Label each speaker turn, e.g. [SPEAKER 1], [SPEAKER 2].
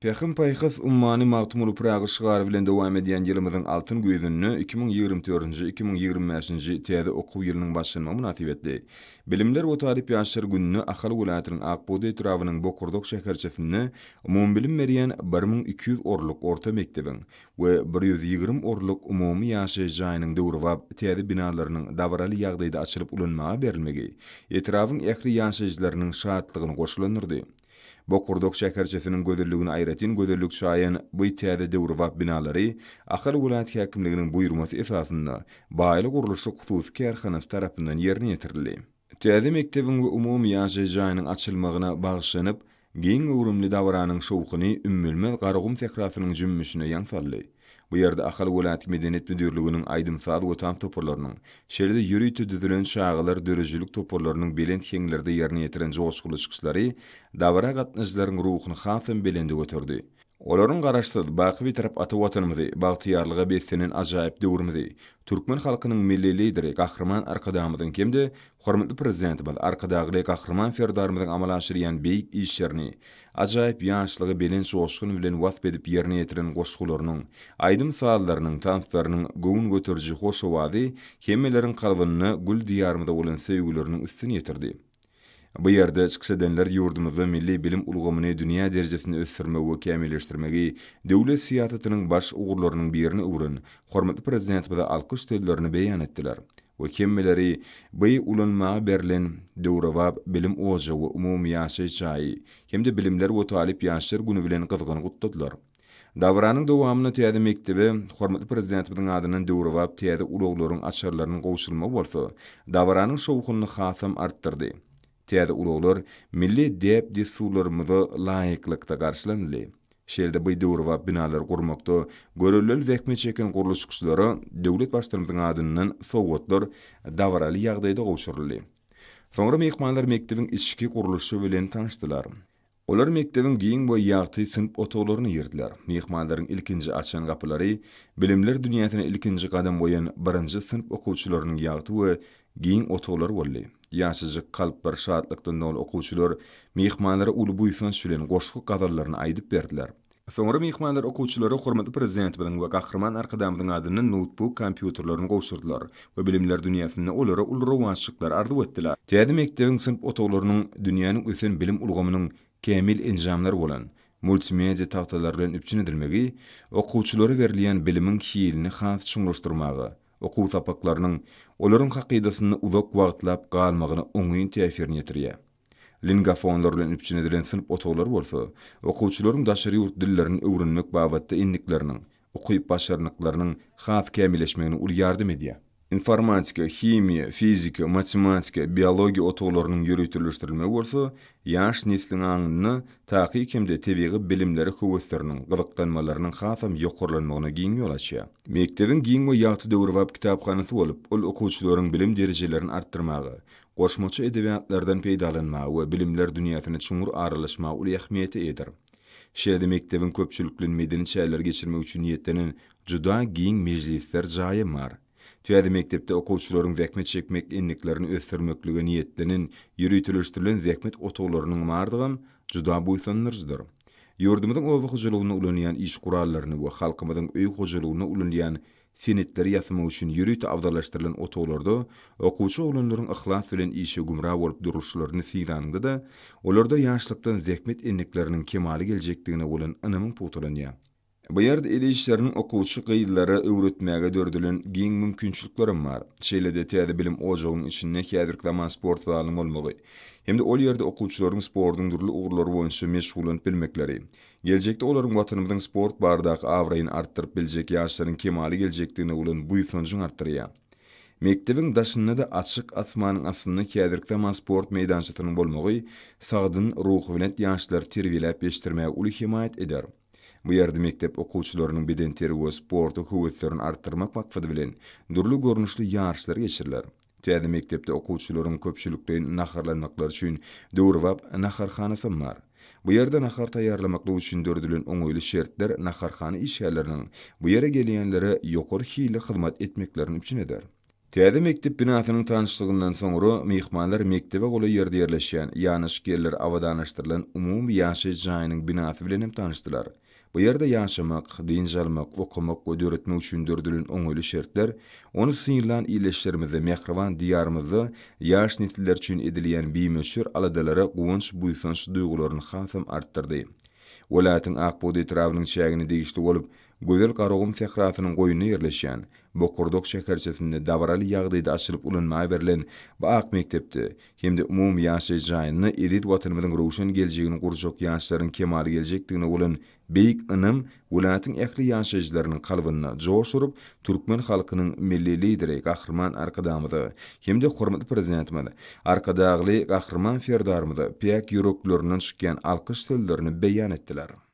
[SPEAKER 1] Pekin paýhys ummany magtymly pragy şygary bilen dowam edýän ýylymyzyň altyn güýdünni 2024-2025-nji täze okuw ýylynyň başlanyma münasibetli Bilimler we Talip ýaşlar gününi Ahal welaýatynyň Akbuda etrawynyň Bokurdok şäherçesinde umum bilim berýän 1200 orluk orta mekdebiň we 120 orluk umumy ýaşaý jaýynyň döwrüwab täze binalarynyň dawraly ýagdaýda açylyp ulanmaga berilmegi etrawyň ähli ýaşaýjylarynyň şadlygyny goşulanyrdy. Bokurdok şäherçesiniň gözelligini aýratyn gözellik şaýan bu täze döwrüwab binalary Ahal welaýat häkimliginiň buýrmasy esasynda baýly guruluşy hususy kärhanasy tarapyndan ýerine ýetirildi. Täze mekdebiň we umumy ýaşaý jaýynyň açylmagyna bagyşlanyp, giň öwrümli dawranyň şowkuny ümmülmez garagum sekrasynyň jümmüşine ýaňsaldy. Bu ýerde Ahal welaýat medeniýet müdürliginiň aýdymsal we tam toporlarynyň, şeýle ýürüýti düzülen şagalar dörejilik toporlarynyň belent heňlerde ýerine ýetiren joşguly çykyşlary dawra gatnaşyklaryň ruhyny hasam belende götürdi. Olaryň garaşdyry baky bir tarap ata watanymyzy, bagtyarlyga beslenen ajaýyp döwrümyzi, türkmen halkynyň milli lideri, gahrman arkadamyzyň kimde, hormatly prezidentimiz, arkadagy gahrman ferdarymyzyň amal aşyrýan beýik işlerini, ajaýyp ýaşlygy belen şoşgun bilen wasp edip ýerine ýetiren goşgularynyň, aýdym sallarynyň, tanslarynyň göwün götürji hoş owady, hemmeleriň kalbyny gül diýarymyzda bolan sevgileriniň üstüne ýetirdi. Bu ýerde çykyş edenler ýurdumyzda milli bilim ulgamyny dünýä derejesinde ösürmek we kämilleşdirmegi döwlet syýasatynyň baş ugurlarynyň birini ugrun, hormatly prezidentimize alkyş töllerini beýan etdiler. We kemmeleri bu ulanmaga berilen döwrewab bilim oja we umumy ýaşaý çaýy, hemde bilimler we talip ýaşlar güni bilen gyzgyn gutladylar. Dawranyň dowamyny täze mekdebi, hormatly prezidentimiziň adynyň döwrewab täze uluglaryň açarlarynyň gowşulma bolsa, dawranyň şowkuny hasam artdyrdy. Täze uluglar milli dep dissurlarymyzy laýyklykda garşylandy. Şeýle bu döwrewab binalar gurmakda görülen zähmet çeken guruluş güçleri döwlet başlarymyzyň adynyň sowgatlar dawraly ýagdaýda gowşuruldy. Soňra mehmanlar mekdebiň içki guruluşy bilen tanışdylar. Olar mekdebiň giň we ýagty sınıp otoglaryny ýerdiler. Mehmanlaryň ilkinji açan gapylary bilimler dünýäsine ilkinji gadam goýan birinji sınıp okuwçylarynyň ýagty we giň otoglary boldy. Ýaşaýjyk kalp bir şadlykdan dolu okuwçylar mehmanlara uly buýsans bilen goşgu gazarlaryny aýdyp berdiler. Soňra mehmanlar okuwçylary hormatly prezidentimiziň we gahrman arkadamyzyň adyny notebook kompýuterlaryny gowşurdylar we bilimler dünýäsinde olara uly rowançlyklar arzuw etdiler. Täze mekdebiň sınıp otoglarynyň dünýäniň ösen bilim ulgamynyň kämil enjamlary bolan multimedia tagtalary bilen üpçün edilmegi, okuwçylara berilýän bilimiň hilini has çuňlaşdyrmagy, okuw sapaklarynyň olaryň hakydasyny uzak wagtlap galmagyna oňyň täsirini ýetirýär. Lingafonlar bilen üpçün edilen sınıp otoglary bolsa, okuwçylaryň daşary ýurt dillerini öwrenmek babatda innikleriniň, okuyup başarnyklarynyň has kämilleşmegine uly ýardym edýär. Informatika, himiýa, fizika, matematika, biologiýa otoglarynyň ýürütilýärdirilmegi bolsa, ýaş nesliniň aňyny taky kimde tebigy bilimleri howaslarynyn, gyzyklanmalarynyň hasam ýokurlanmagyna giň ýol açýar. Mekdebiň giň we ýagty döwrewab kitaphanasy bolup, ol okuwçylaryň bilim derejelerini artdyrmagy, goşmaçy edebiýatlardan peýdalanmagy we bilimler dünýäsine çuňur aralaşmagy uly ähmiýeti edir. Şeýle mekdebiň köpçülikli medeni çäýler geçirmek üçin niýetlenen juda giň mejlisler jaýy bar. Täze mektepde okuwçylaryň zähmet çekmek enliklerini ösürmeklige niýetlenen ýürütilýärdilen zähmet otoglarynyň mardygy juda buýsanlardyr. Ýurdumyzyň owa hojalygyna ulanýan iş gurallaryny we halkymyzyň öý hojalygyna ulanýan senetleri ýazmak üçin ýürüti awdalaşdyrylan otoglarda okuwçy oglanlaryň ihlas bilen işe gumra bolup duruşlaryny siýranynda da olarda ýaşlykdan zähmet enlikleriniň kemali geljekdigine bolan ynamyň putulanýar. Bu ýerde ele işleriniň okuwçy gyýdylary öwretmäge dördülen giň mümkinçilikleri bar. Şeýle-de täze bilim ojagynyň içinde häzirki zaman sport zalyny bolmagy, hemde ol ýerde okuwçylaryň sportyň durly ugurlary boýunça meşgulanyp bilmekleri, geljekde olaryň watanymyzyň sport bardaky awraýyny artdyryp biljek ýaşlaryň kemali geljekdigine bolan buýsanjyny artdyrýar. Mekdebiň daşynda da açyk asmanyň aslynda häzirki zaman sport meýdançasynyň bolmagy sagdyn ruhy bilen ýaşlar terbiýelep ýetirmäge uly himayet eder. Bu ýerde mektep okuwçylarynyň beden teri we sporty howatlaryny artdyrmak maksady bilen durly görnüşli ýarşlar geçirilýär. Täze mektepde okuwçylaryň köpçülikden naharlanmaklary üçin döwrewab naharhanasy bar. Bu ýerde nahar taýýarlamak üçin dördülen oňoýly şertler naharhana işgärleriniň bu ýere gelýänlere ýokary hili hyzmat etmeklerini üçin eder. Täze mektep binasynyň tanışlygyndan soňra mihmanlar mektebe gola ýerde ýerleşýän ýanyşgirler awadaňlaşdyrylan umumy ýaşaýy jaýynyň binasy bilen hem tanışdylar. Bu ýerde ýaşamak, din jalmak, okumak we döretmek üçin dördülen oňoýly şertler ony syňylan iýleşlerimizde mehriban diýarymyzda ýaş nesiller üçin edilýän bimeşür aladalara gowunç buýsanç duýgularyny hasam artdyrdy. Welatyň Akbody etrawynyň çägini degişli bolup, gözel garagum sehrasynyň goýuny ýerleşýän Bokurdok şäherçesinde dabaraly ýagdaýda açylyp ulanmagy berilen bu ak mektepde hemde umumy ýaşaýy jaýyny edit watanymyzyň rowşan geljegini gurjak ýaşlaryň kemaly geljekdigine bolan beýik ynam welatyň ähli ýaşaýjylarynyň kalbyna joşurup türkmen halkynyň milli lideri gahrman arkadamyzy hemde hormatly prezidentimiz arkadagly gahrman ferdarymyzy piýak ýüreklerinden çykýan alkyş sözlerini beýan etdiler.